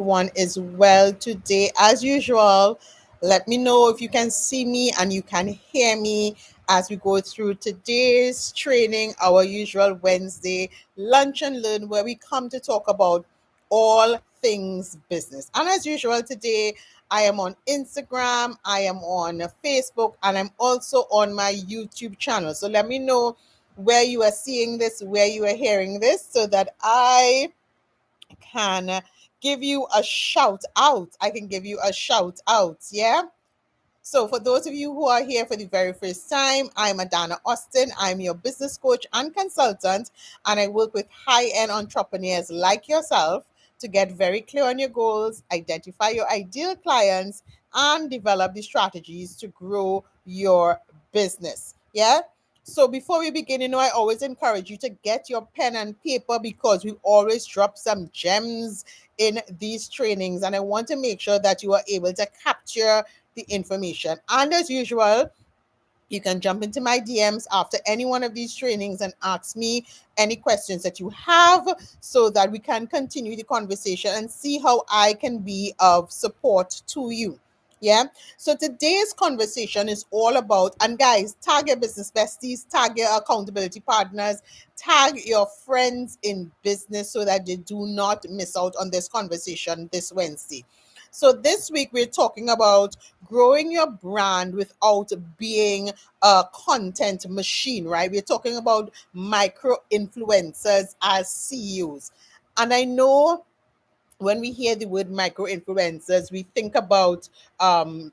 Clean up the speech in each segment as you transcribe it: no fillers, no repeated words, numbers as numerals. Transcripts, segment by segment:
everyone is well today. As usual, let me know if you can see me and you can hear me as we go through today's training, our usual Wednesday lunch and learn, where we come to talk about all things business. And as usual, today I am on Instagram, I am on Facebook, and I'm also on my YouTube channel. So let me know where you are seeing this, where you are hearing this, so that I can give you a shout out. I can give you a shout out. Yeah. So, for those of you who are here for the very first time, I'm Adana Austin. I'm your business coach and consultant, and I work with high end entrepreneurs like yourself to get very clear on your goals, identify your ideal clients, and develop the strategies to grow your business. Yeah. So before we begin, I always encourage you to get your pen and paper because we always drop some gems in these trainings. And I want to make sure that you are able to capture the information. And as usual, you can jump into my DMs after any one of these trainings and ask me any questions that you have so that we can continue the conversation and see how I can be of support to you. Yeah. So today's conversation is all about, and guys, tag your business besties, tag your accountability partners, tag your friends in business so that they do not miss out on this conversation this Wednesday. So this week we're talking about growing your brand without being a content machine, right? We're talking about micro influencers as CEOs. And I know when we hear the word micro influencers, we think about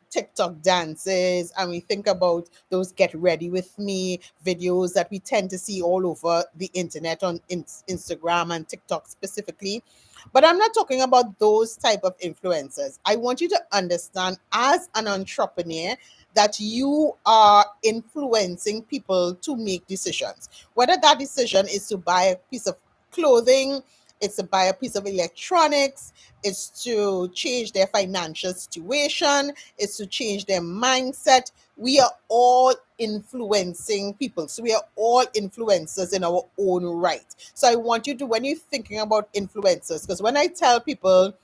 TikTok dances and we think about those get ready with me videos that we tend to see all over the internet on Instagram and TikTok specifically. But I'm not talking about those type of influencers. I want you to understand as an entrepreneur that you are influencing people to make decisions. Whether that decision is to buy a piece of clothing, it's to buy a piece of electronics, it's to change their financial situation, it's to change their mindset. We are all influencing people. So we are all influencers in our own right. So I want you to, when you're thinking about influencers, because when I tell people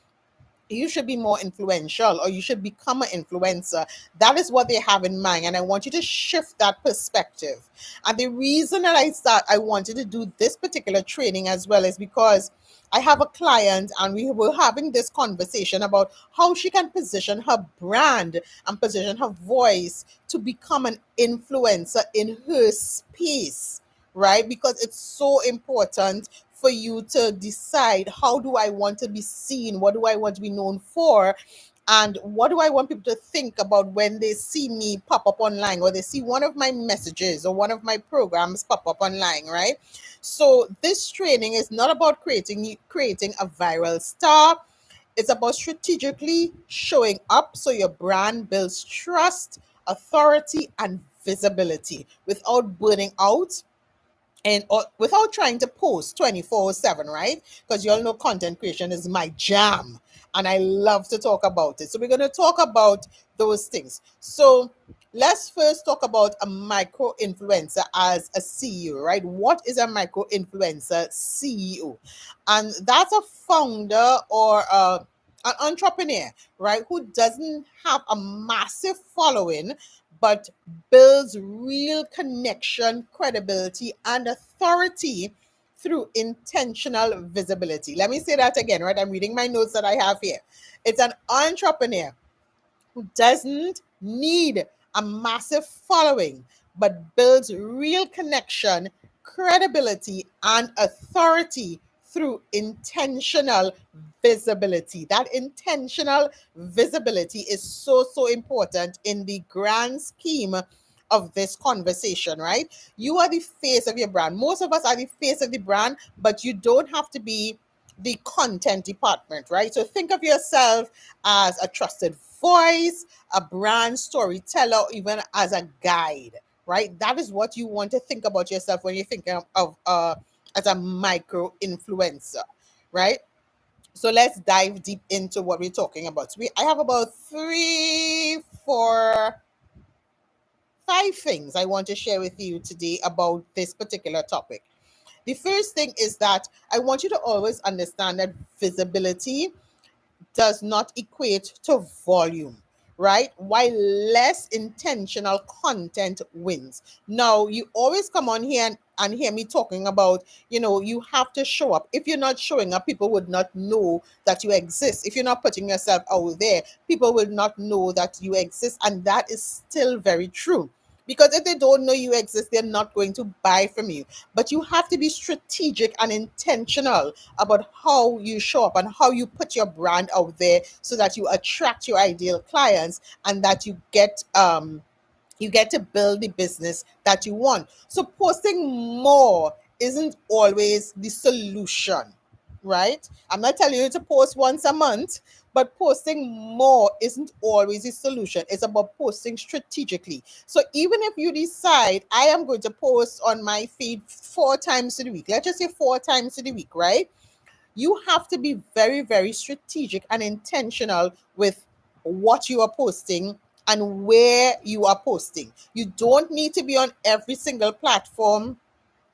you should be more influential or you should become an influencer, that is what they have in mind. And I want you to shift that perspective. And the reason that I wanted to do this particular training as well is because I have a client and we were having this conversation about how she can position her brand and position her voice to become an influencer in her space, right? Because it's so important for you to decide, how do I want to be seen? What do I want to be known for? And what do I want people to think about when they see me pop up online or they see one of my messages or one of my programs pop up online, right? So this training is not about creating a viral star. It's about strategically showing up so your brand builds trust, authority, and visibility without burning out and without trying to post 24/7, right? Because you all know content creation is my jam and I love to talk about it. So we're going to talk about those things. So let's first talk about a micro influencer as a CEO, right? What is a micro influencer CEO? And that's a founder or an entrepreneur, right, who doesn't have a massive following but builds real connection, credibility, and authority through intentional visibility. Let me say that again, right? I'm reading my notes that I have here. It's an entrepreneur who doesn't need a massive following, but builds real connection, credibility, and authority through intentional visibility. That intentional visibility is so, so important in the grand scheme of this conversation, right? You are the face of your brand. Most of us are the face of the brand, but you don't have to be the content department, right? So think of yourself as a trusted voice, a brand storyteller, even as a guide, right? That is what you want to think about yourself when you're thinking of as a micro influencer, right? So let's dive deep into what we're talking about. I have about three, four, five things I want to share with you today about this particular topic. The first thing is that I want you to always understand that visibility does not equate to volume, right? While less intentional content wins. Now, you always come on here and hear me talking about, you have to show up. If you're not showing up, people would not know that you exist. If you're not putting yourself out there, people will not know that you exist. And that is still very true. Because if they don't know you exist, they're not going to buy from you. But you have to be strategic and intentional about how you show up and how you put your brand out there so that you attract your ideal clients and that you get to build the business that you want. So posting more isn't always the solution, right? I'm not telling you to post once a month, but posting more isn't always the solution. It's about posting strategically. So even if you decide I am going to post on my feed 4 times a week, let's just say 4 times a week, right? You have to be very, very strategic and intentional with what you are posting and where you are posting. You don't need to be on every single platform.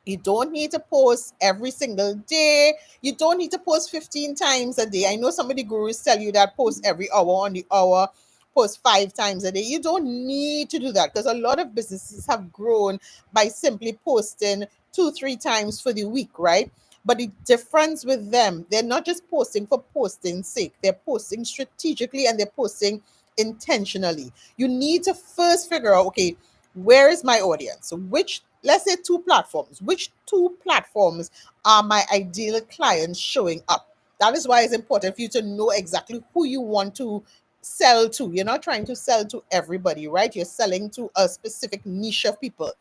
You don't need to post every single day. You don't need to post 15 times a day. I know some of the gurus tell you that post every hour on the hour, post 5 times a day. You don't need to do that because a lot of businesses have grown by simply posting 2, 3 times for the week, right? But the difference with them, they're not just posting for posting's sake. They're posting strategically and they're posting intentionally. You need to first figure out, okay, where is my audience? Which, let's say, 2 platforms, which 2 platforms are my ideal clients showing up? That is why it's important for you to know exactly who you want to sell to. You're not trying to sell to everybody, right? You're selling to a specific niche of people.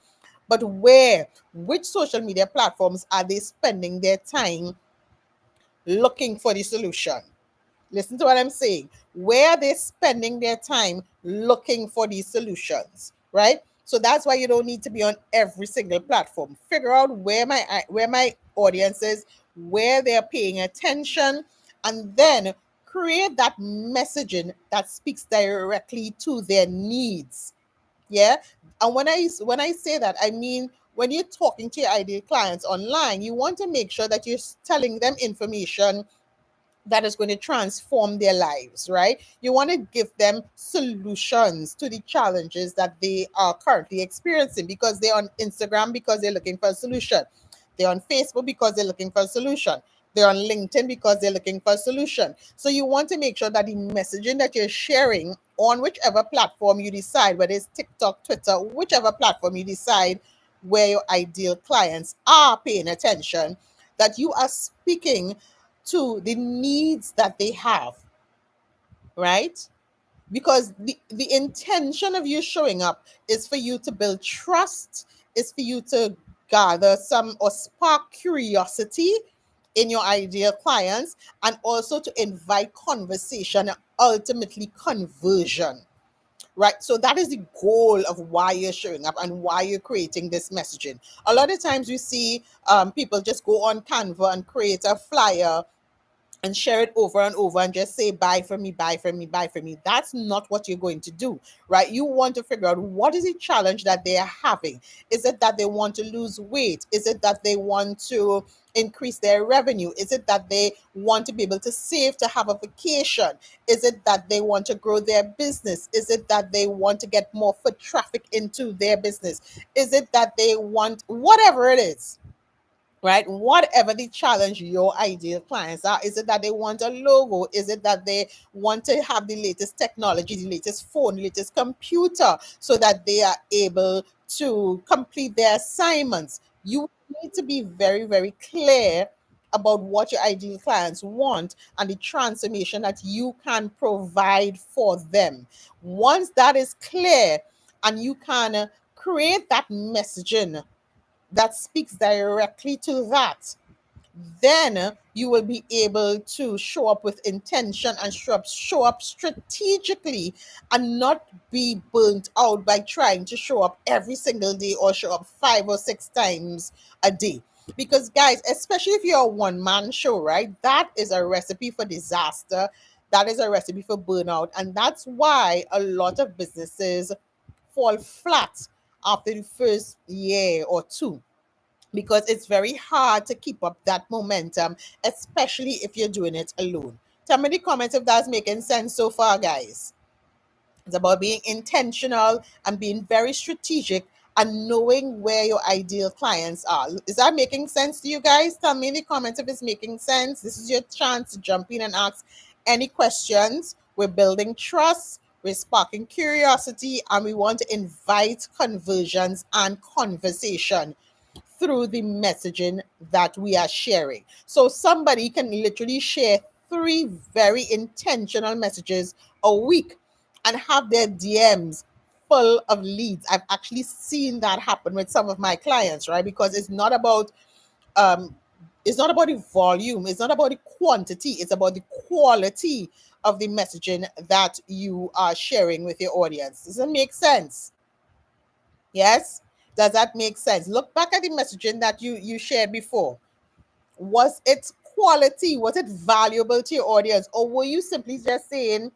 But which social media platforms are they spending their time looking for the solution? Listen to what I'm saying. Where are they spending their time looking for these solutions, right? So that's why you don't need to be on every single platform. Figure out where my audience is, where they're paying attention, and then create that messaging that speaks directly to their needs. Yeah. And when I say that, I mean when you're talking to your ideal clients online, you want to make sure that you're telling them information that is going to transform their lives, right? You want to give them solutions to the challenges that they are currently experiencing because they're on Instagram because they're looking for a solution. They're on Facebook because they're looking for a solution. They're on LinkedIn because they're looking for a solution. So you want to make sure that the messaging that you're sharing on whichever platform you decide, whether it's TikTok, Twitter, whichever platform you decide where your ideal clients are paying attention, that you are speaking to the needs that they have, right? Because the intention of you showing up is for you to build trust, is for you to gather some or spark curiosity in your ideal clients, and also to invite conversation and ultimately conversion. Right. So that is the goal of why you're showing up and why you're creating this messaging. A lot of times we see people just go on Canva and create a flyer and share it over and over and just say buy from me, buy from me, buy from me. That's not what you're going to do, right? You want to figure out what is the challenge that they are having. Is it that they want to lose weight? Is it that they want to increase their revenue? Is it that they want to be able to save to have a vacation? Is it that they want to grow their business? Is it that they want to get more foot traffic into their business? Is it that they want whatever it is, right? Whatever the challenge your ideal clients are, is it that they want a logo? Is it that they want to have the latest technology, the latest phone, the latest computer, so that they are able to complete their assignments? You need to be very, very clear about what your ideal clients want and the transformation that you can provide for them. Once that is clear and you can create that messaging that speaks directly to that, then you will be able to show up with intention and show up strategically and not be burnt out by trying to show up every single day or show up 5 or 6 times a day. Because, guys, especially if you're a one-man show, right, that is a recipe for disaster. That is a recipe for burnout. And that's why a lot of businesses fall flat after the first year or two, because it's very hard to keep up that momentum, especially if you're doing it alone. Tell me in the comments if that's making sense so far, guys. It's about being intentional and being very strategic and knowing where your ideal clients are. Is that making sense to you guys? Tell me in the comments if it's making sense. This is your chance to jump in and ask any questions. We're building trust, we're sparking curiosity, and we want to invite conversions and conversation through the messaging that we are sharing. So somebody can literally share 3 very intentional messages a week and have their DMs full of leads. I've actually seen that happen with some of my clients, right? Because um it's not about the volume, it's not about the quantity, it's about the quality of the messaging that you are sharing with your audience. Does it make sense? Yes? Does that make sense? Look back at the messaging that you shared before. Was it quality? Was it valuable to your audience? Or were you simply just saying,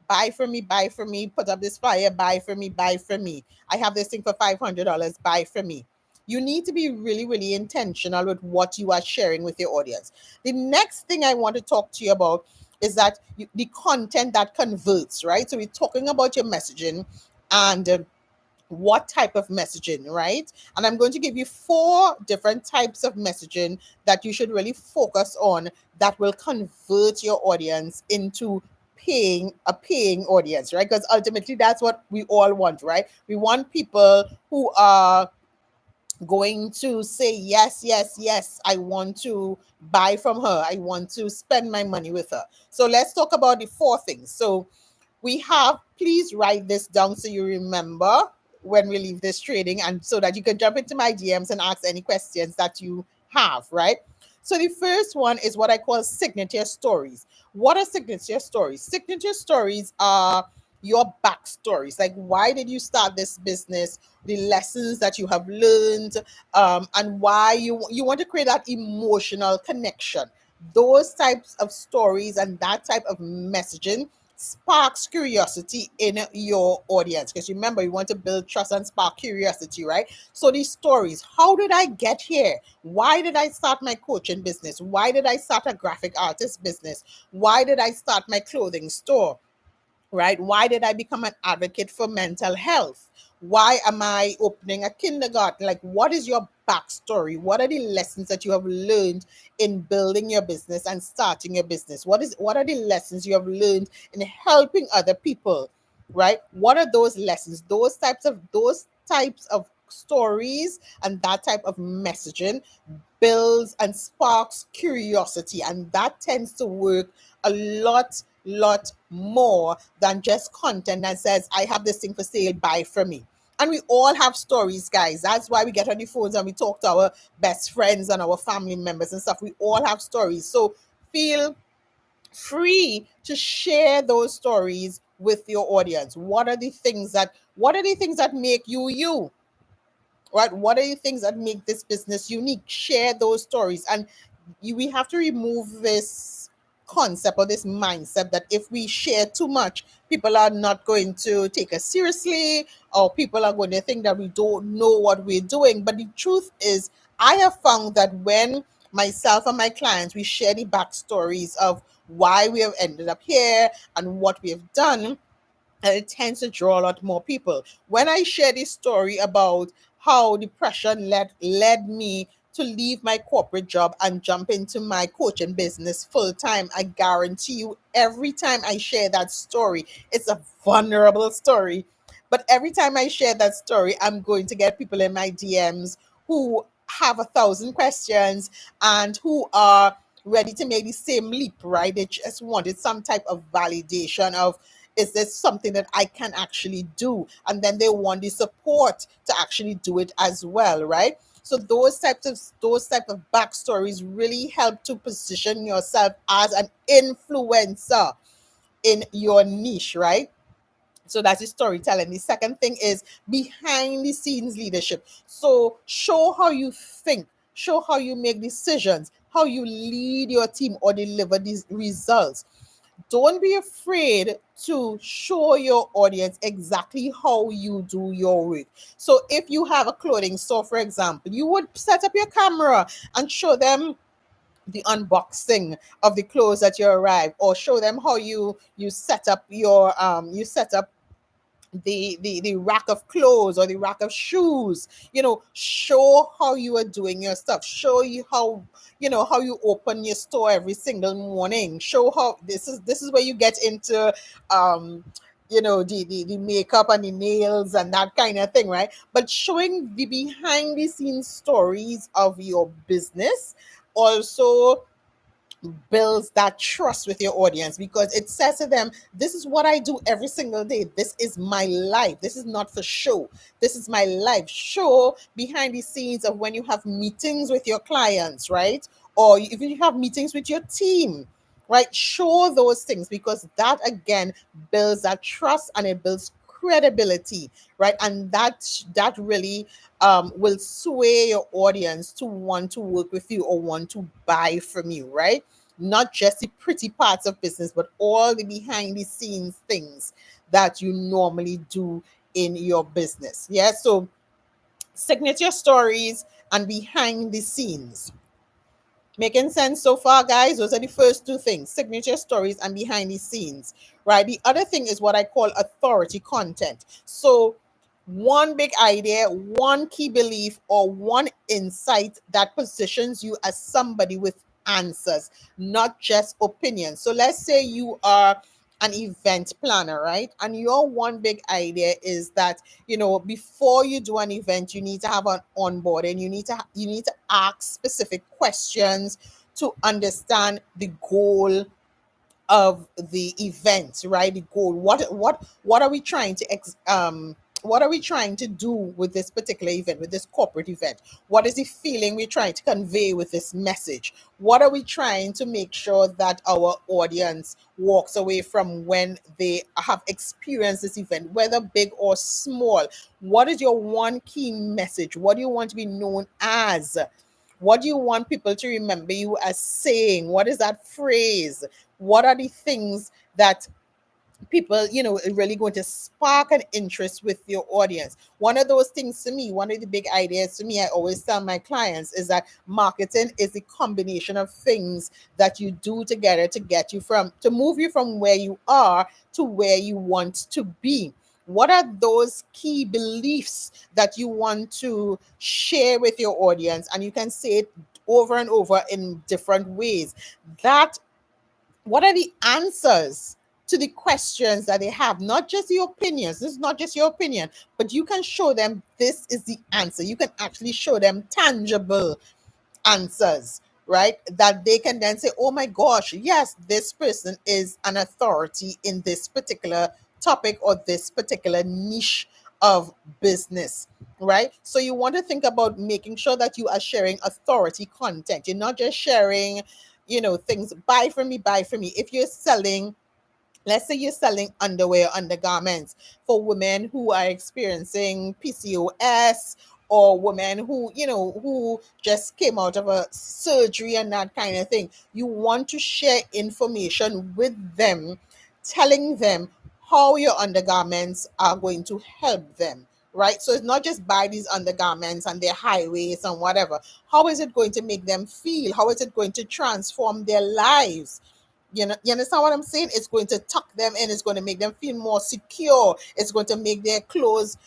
buy from me, put up this flyer, buy from me. I have this thing for $500, buy from me. You need to be really, really intentional with what you are sharing with your audience. The next thing I want to talk to you about is that the content that converts, right? So we're talking about your messaging and what type of messaging, right? And I'm going to give you 4 different types of messaging that you should really focus on that will convert your audience into paying audience, right? Because ultimately that's what we all want, right? We want people who are going to say yes, yes, yes, I want to buy from her, I want to spend my money with her. So let's talk about the 4 things. So we have, please write this down so you remember when we leave this trading, and so that you can jump into my DMs and ask any questions that you have, right? So the first one is what I call signature stories. What are signature stories? Signature stories are your backstories. Like, why did you start this business? The lessons that you have learned, and why you want to create that emotional connection. Those types of stories and that type of messaging sparks curiosity in your audience, because remember, you want to build trust and spark curiosity, right? So these stories, how did I get here? Why did I start my coaching business? Why did I start a graphic artist business? Why did I start my clothing store? Right? Why did I become an advocate for mental health? Why am I opening a kindergarten? Like, what is your backstory? What are the lessons that you have learned in building your business and starting your business? What are the lessons you have learned in helping other people? Right? What are those lessons? Those types of stories and that type of messaging builds and sparks curiosity, and that tends to work a lot more than just content that says, I have this thing for sale, buy from me. And we all have stories, guys. That's why we get on the phones and we talk to our best friends and our family members and stuff. We all have stories. So feel free to share those stories with your audience. What are the things that make you you? Right? What are the things that make this business unique? Share those stories. And we have to remove this concept or this mindset that if we share too much, people are not going to take us seriously, or people are going to think that we don't know what we're doing. But the truth is, I have found that when myself and my clients, we share the backstories of why we have ended up here and what we have done, and it tends to draw a lot more people. When I share this story about how depression led me to leave my corporate job and jump into my coaching business full time, I guarantee you, every time I share that story, it's a vulnerable story. But every time I share that story, I'm going to get people in my DMs who have 1,000 questions and who are ready to make the same leap, right? They just wanted some type of validation of, is this something that I can actually do? And then they want the support to actually do it as well, right? So those type of backstories really help to position yourself as an influencer in your niche, right? So that's the storytelling. The second thing is behind the scenes leadership. So show how you think, show how you make decisions, how you lead your team or deliver these results. Don't be afraid to show your audience exactly how you do your work. So if you have a clothing store, for example, you would set up your camera and show them the unboxing of the clothes that you arrive, or show them how you set up your you set up the rack of clothes or the rack of shoes. Show how you are doing your stuff. Show you how how you open your store every single morning. Show how this is where you get into um the makeup and the nails and that kind of thing, right? But showing the behind the scenes stories of your business also builds that trust with your audience, because it says to them, this is what I do every single day. This is my life. This is not for show. This is my life. Show behind the scenes of when you have meetings with your clients, right? Or if you have meetings with your team, right? Show those things, because that again builds that trust and it builds credibility, right? And that really will sway your audience to want to work with you or want to buy from you, right? Not just the pretty parts of business, but all the behind the scenes things that you normally do in your business. Yeah. So signature stories and behind the scenes. Making sense so far, guys? Those are the first two things: signature stories and behind the scenes, right? The other thing is what I call authority content. So, one big idea, one key belief, or one insight that positions you as somebody with answers, not just opinions. So, let's say you are an event planner, right? And your one big idea is that before you do an event, you need to have an onboard, and you need to ask specific questions to understand the goal of the event, right? The goal. What are we trying to what are we trying to do with this particular event, with this corporate event? What is the feeling we're trying to convey with this message? What are we trying to make sure that our audience walks away from when they have experienced this event, whether big or small? What is your one key message? What do you want to be known as? What do you want people to remember you as saying? What is that phrase? What are the things that people are really going to spark an interest with your audience? One of those things to me, one of the big ideas to me, I always tell my clients, is that marketing is a combination of things that you do together to move you from where you are to where you want to be. What are those key beliefs that you want to share with your audience? And you can say it over and over in different ways. That What are the answers to the questions that they have? Not just the opinions. This is not just your opinion, but you can show them this is the answer. You can actually show them tangible answers, right? That they can then say, oh my gosh, yes, this person is an authority in this particular topic or this particular niche of business, right? So you want to think about making sure that you are sharing authority content. You're not just sharing, things, buy from me, buy from me. If you're selling, let's say you're selling underwear, undergarments for women who are experiencing PCOS, or women who just came out of a surgery and that kind of thing. You want to share information with them, telling them how your undergarments are going to help them. Right. So it's not just buy these undergarments and their high waist and whatever. How is it going to make them feel? How is it going to transform their lives? You understand what I'm saying? It's going to tuck them in. It's going to make them feel more secure. It's going to make their clothes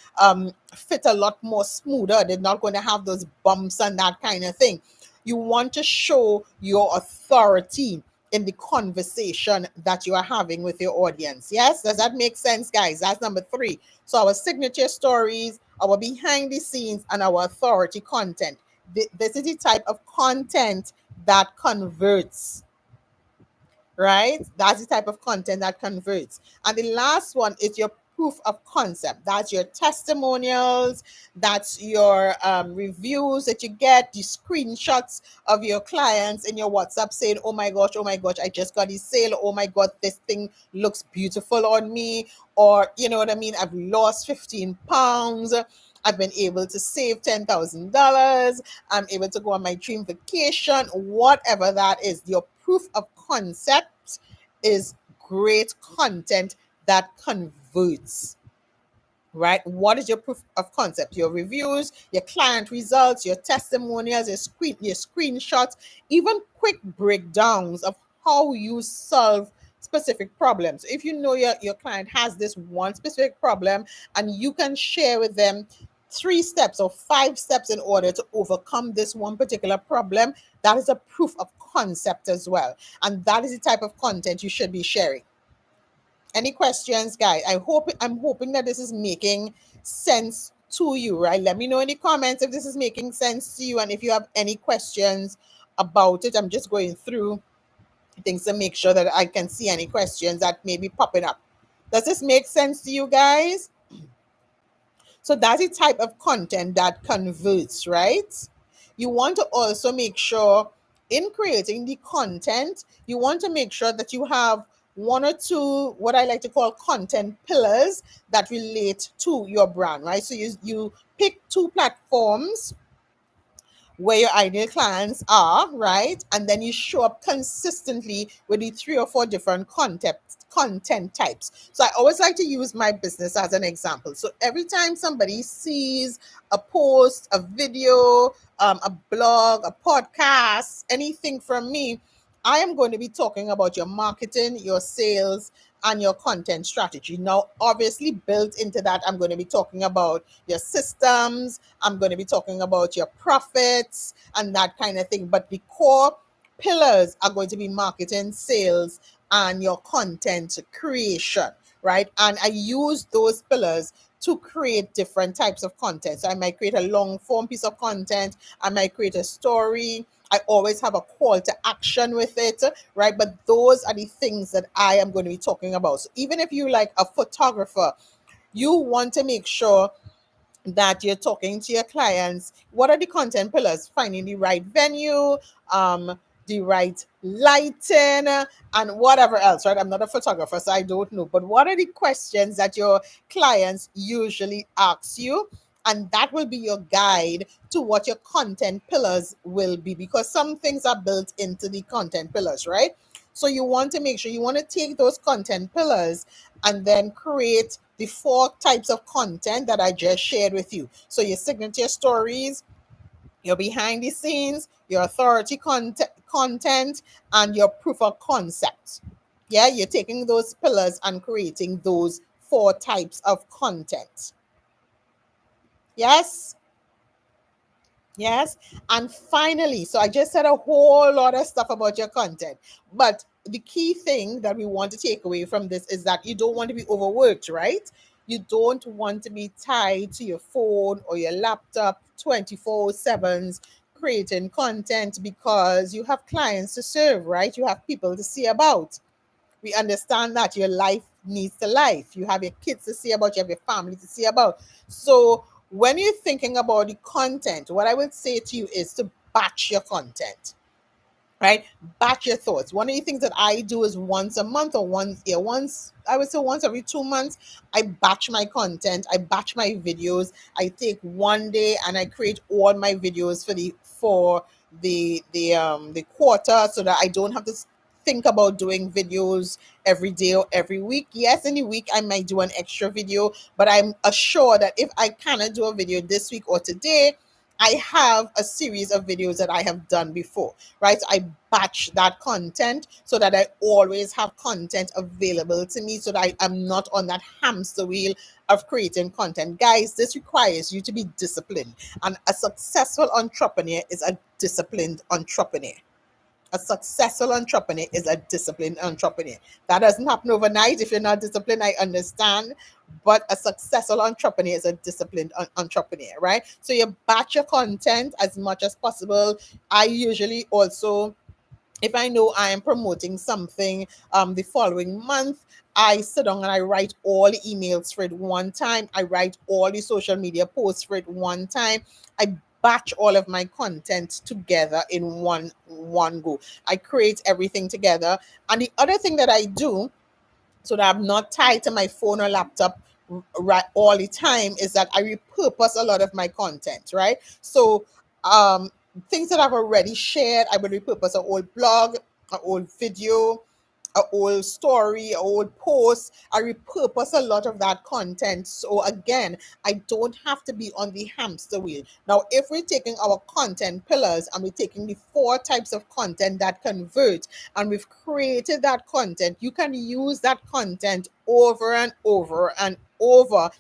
fit a lot more smoother. They're not going to have those bumps and that kind of thing. You want to show your authority in the conversation that you are having with your audience. Yes, does that make sense, guys? That's number three. So our signature stories, our behind the scenes, and our authority content. This is the type of content that converts, right? That's the type of content that converts. And the last one is your proof of concept. That's your testimonials, that's your reviews that you get, the screenshots of your clients in your WhatsApp saying, oh my gosh, I just got this sale. Oh my God, this thing looks beautiful on me. Or, you know what I mean? I've lost 15 pounds. I've been able to save $10,000. I'm able to go on my dream vacation, whatever that is. Your proof of concept is great content that converts. right? What is your proof of concept? Your reviews, your client results, your testimonials, your screenshots, even quick breakdowns of how you solve specific problems. If you know your client has this one specific problem and you can share with them 3 steps or 5 steps in order to overcome this one particular problem, that is a proof of concept as well. And that is the type of content you should be sharing. Any questions, guys? I'm hoping that this is making sense to you, right? Let me know in the comments if this is making sense to you and if you have any questions about it. I'm just going through things to make sure that I can see any questions that may be popping up. Does this make sense to you guys? So that's the type of content that converts, right? You want to also make sure in creating the content, you want to make sure that you have one or two, what I like to call content pillars that relate to your brand, right? So you pick 2 platforms where your ideal clients are, right? And then you show up consistently with the 3 or 4 different content types. So I always like to use my business as an example. So every time somebody sees a post, a video, a blog, a podcast, anything from me, I am going to be talking about your marketing, your sales, and your content strategy. Now, obviously, built into that, I'm going to be talking about your systems, I'm going to be talking about your profits and that kind of thing. But the core pillars are going to be marketing, sales, and your content creation, right? And I use those pillars to create different types of content. So I might create a long form piece of content, I might create a story. I always have a call to action with it, right? But those are the things that I am going to be talking about. So even if you like a photographer, you want to make sure that you're talking to your clients. What are the content pillars? Finding the right venue, the right lighting, and whatever else, right? I'm not a photographer, so I don't know. But what are the questions that your clients usually ask you? And that will be your guide to what your content pillars will be, because some things are built into the content pillars, right? So you want to make sure you want to take those content pillars and then create the 4 types of content that I just shared with you. So your signature stories, your behind the scenes, your authority content, and your proof of concept. Yeah, you're taking those pillars and creating those 4 types of content. Yes? Yes. And finally, so I just said a whole lot of stuff about your content, but the key thing that we want to take away from this is that you don't want to be overworked, right? You don't want to be tied to your phone or your laptop 24/7 creating content, because you have clients to serve, right? You have people to see about. We understand that your life needs to life. You have your kids to see about, you have your family to see about. So when you're thinking about the content, what I would say to you is to batch your content, right? Batch your thoughts. One of the things that I do is once a month or once, I would say once every 2 months, I batch my content, I batch my videos. I take one day and I create all my videos for the quarter, so that I don't have to think about doing videos every day or every week. Yes, in the week I might do an extra video, but I'm assured that if I cannot do a video this week or today, I have a series of videos that I have done before, right? So I batch that content so that I always have content available to me, so that I am not on that hamster wheel of creating content. Guys, this requires you to be disciplined, and a successful entrepreneur is a disciplined entrepreneur. A successful entrepreneur is a disciplined entrepreneur. That doesn't happen overnight. If you're not disciplined, I understand. But a successful entrepreneur is a disciplined entrepreneur, right? So you batch your content as much as possible. I usually also, if I know I am promoting something the following month, I sit down and I write all the emails for it one time. I write all the social media posts for it one time. I batch all of my content together in one go. I create everything together. And the other thing that I do, so that I'm not tied to my phone or laptop right all the time, is that I repurpose a lot of my content, right? So um things that I've already shared, I would repurpose an old blog, an old video, a old story, a old post. I repurpose a lot of that content. So again, I don't have to be on the hamster wheel. Now, if we're taking our content pillars and we're taking the four types of content that convert, and we've created that content, you can use that content over and over and over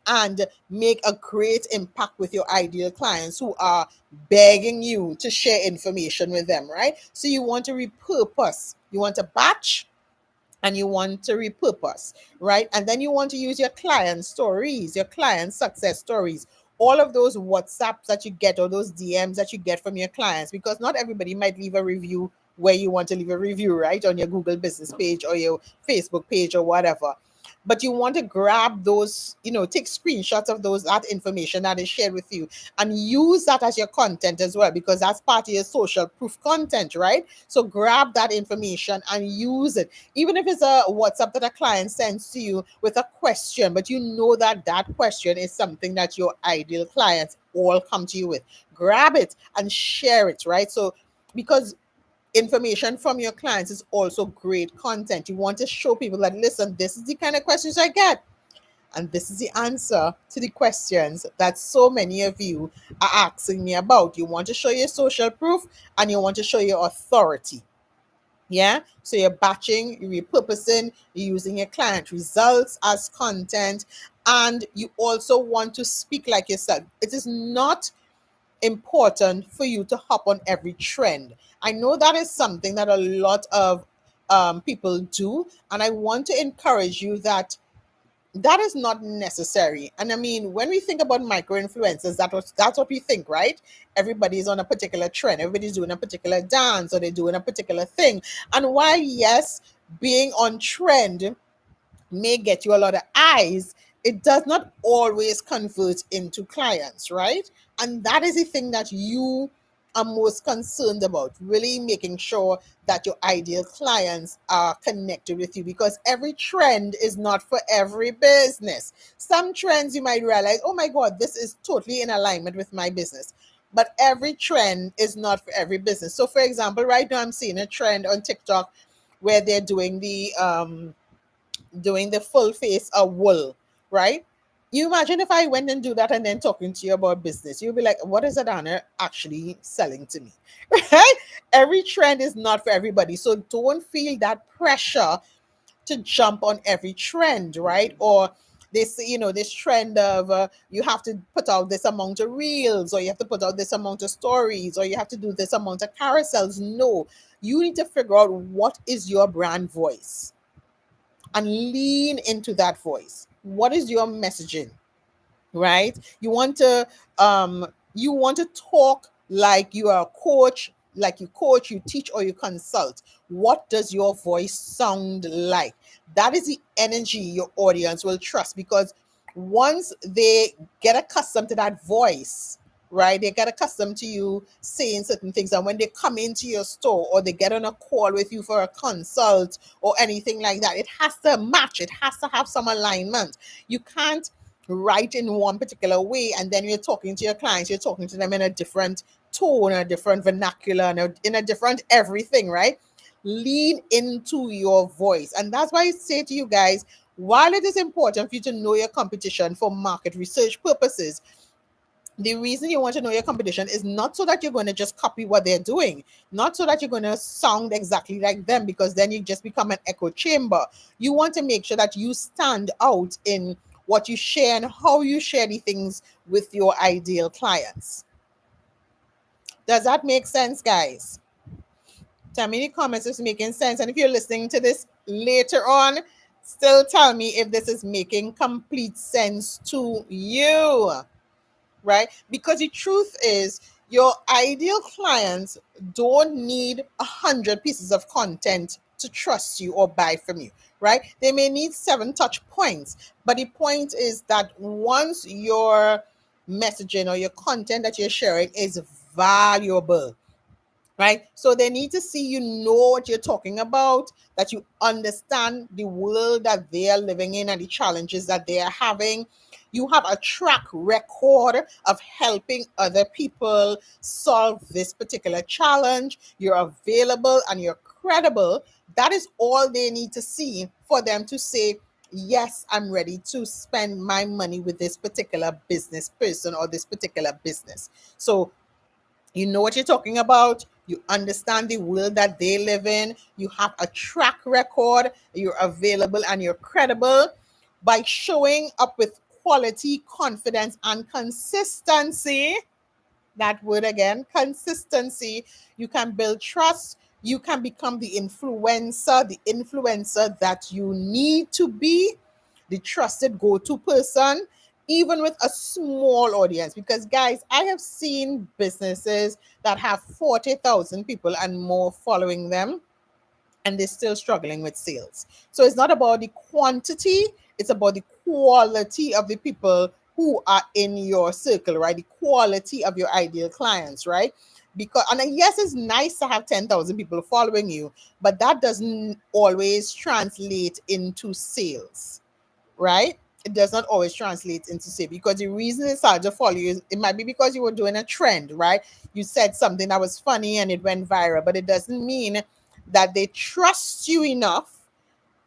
and make a great impact with your ideal clients who are begging you to share information with them, right? So you want to repurpose, you want to batch, and you want to repurpose, right? And then you want to use your client stories, your client success stories, all of those WhatsApps that you get or those DMs that you get from your clients, because not everybody might leave a review where you want to leave a review, right? On your Google business page or your Facebook page or whatever. But you want to grab those, take screenshots of that information that is shared with you and use that as your content as well, because that's part of your social proof content, right? So grab that information and use it, even if it's a WhatsApp that a client sends to you with a question, but you know that that question is something that your ideal clients all come to you with. Grab it and share it, right? So, because information from your clients is also great content. You want to show people that, listen, this is the kind of questions I get. And this is the answer to the questions that so many of you are asking me about. You want to show your social proof and you want to show your authority. Yeah. So you're batching, you're repurposing, you're using your client results as content, and you also want to speak like yourself. It is not important for you to hop on every trend. I know that is something that a lot of people do, and I want to encourage you that that is not necessary. And I mean, when we think about micro influencers, that's what we think, right? Everybody's on a particular trend, everybody's doing a particular dance, or they're doing a particular thing. And while yes, being on trend may get you a lot of eyes, it does not always convert into clients, right? And that is the thing that you are most concerned about, really making sure that your ideal clients are connected with you, because every trend is not for every business. Some trends you might realize, oh my God, this is totally in alignment with my business. But every trend is not for every business. So, for example, right now I'm seeing a trend on TikTok where they're doing the full face of wool, right? You imagine if I went and do that and then talking to you about business, you'll be like, what is Adana actually selling to me? Right? Every trend is not for everybody. So don't feel that pressure to jump on every trend, right? Or this trend of you have to put out this amount of reels, or you have to put out this amount of stories, or you have to do this amount of carousels. No, you need to figure out what is your brand voice and lean into that voice. What is your messaging? Right? You want to talk like you are a coach, like you coach, you teach, or you consult. What does your voice sound like? That is the energy your audience will trust, because once they get accustomed to that voice, right, they get accustomed to you saying certain things, and when they come into your store or they get on a call with you for a consult or anything like that, it has to match, it has to have some alignment. You can't write in one particular way and then you're talking to your clients, you're talking to them in a different tone, a different vernacular, and in a different everything, right? Lean into your voice. And that's why I say to you guys, while it is important for you to know your competition for market research purposes, the reason you want to know your competition is not so that you're going to just copy what they're doing, not so that you're going to sound exactly like them, because then you just become an echo chamber. You want to make sure that you stand out in what you share and how you share the things with your ideal clients. Does that make sense, guys? Tell me in the comments if it's making sense. And if you're listening to this later on, still tell me if this is making complete sense to you. Right? Because the truth is, your ideal clients don't need 100 pieces of content to trust you or buy from you, right? They may need 7 touch points. But the point is that once your messaging or your content that you're sharing is valuable, right? So they need to see you know what you're talking about, that you understand the world that they are living in and the challenges that they are having. You have a track record of helping other people solve this particular challenge. You're available and you're credible, that is all they need to see for them to say, yes, I'm ready to spend my money with this particular business person or this particular business. So you know what you're talking about, you understand the world that they live in, you have a track record, you're available and you're credible. By showing up with quality, confidence, and consistency, that word again, consistency, you can build trust. You can become the influencer that you need to be, the trusted go-to person, even with a small audience. Because guys, I have seen businesses that have 40,000 people and more following them, and they're still struggling with sales. So it's not about the quantity, it's about the quality of the people who are in your circle, right? The quality of your ideal clients, right? Because, and yes, it's nice to have 10,000 people following you, but that doesn't always translate into sales, right? It does not always translate into sales, because the reason it's hard to follow you is it might be because you were doing a trend, right? You said something that was funny and it went viral, but it doesn't mean that they trust you enough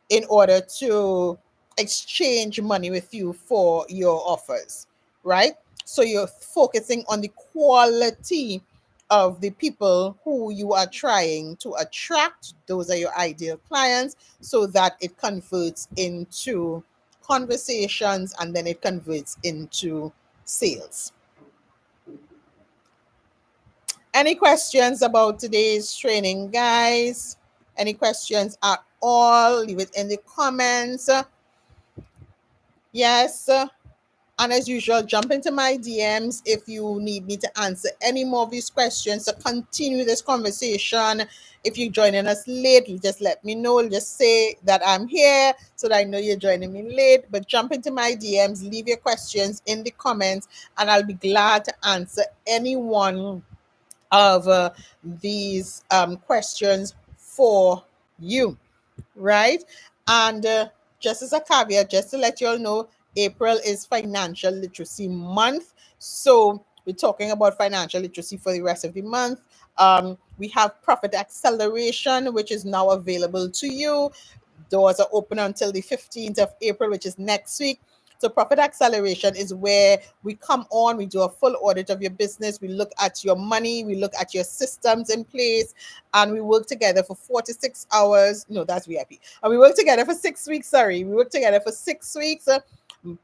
in order to exchange money with you for your offers, right? So you're focusing on the quality of the people who you are trying to attract. Those are your ideal clients, so that it converts into conversations and then it converts into sales. Any questions about today's training, guys? Any questions at all? Leave it in the comments. Yes. And as usual, jump into my DMs if you need me to answer any more of these questions to continue this conversation. If you're joining us late, just let me know. Just say that I'm here so that I know you're joining me late. But jump into my DMs, leave your questions in the comments, and I'll be glad to answer any one of these questions for you, right? And just as a caveat, just to let you all know, April is Financial Literacy Month. So we're talking about financial literacy for the rest of the month. We have Profit Acceleration, which is now available to you. Doors are open until the 15th of April, which is next week. So Profit Acceleration is where we come on, we do a full audit of your business, we look at your money, we look at your systems in place, and we work together for 46 hours. No, that's VIP. And we work together for 6 weeks, sorry. We work together for 6 weeks,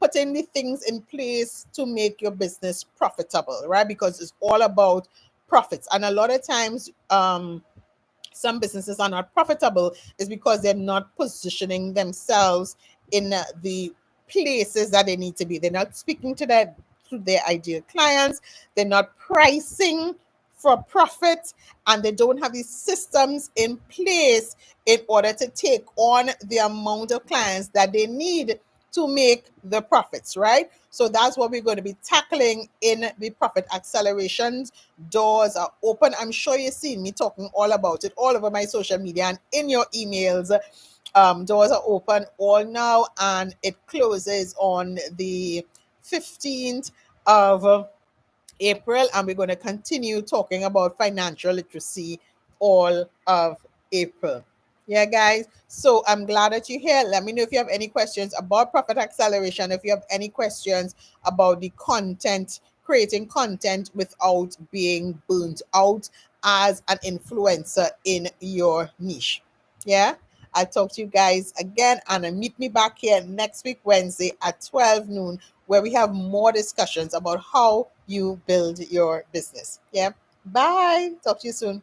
putting the things in place to make your business profitable, right? Because it's all about profits. And a lot of times, some businesses are not profitable is because they're not positioning themselves in the places that they need to be. They're not speaking to their ideal clients. They're not pricing for profit, and they don't have these systems in place in order to take on the amount of clients that they need to make the profits, right? So that's what we're going to be tackling in the Profit Accelerations. Doors are open. I'm sure you've seen me talking all about it all over my social media and in your emails. Doors are open all now, and it closes on the 15th of April, and we're going to continue talking about financial literacy all of April. Yeah, guys. So I'm glad that you're here. Let me know if you have any questions about Profit Acceleration, if you have any questions about the content, creating content without being burnt out as an influencer in your niche. Yeah. I'll talk to you guys again, and meet me back here next week, Wednesday at 12 noon, where we have more discussions about how you build your business. Yeah. Bye. Talk to you soon.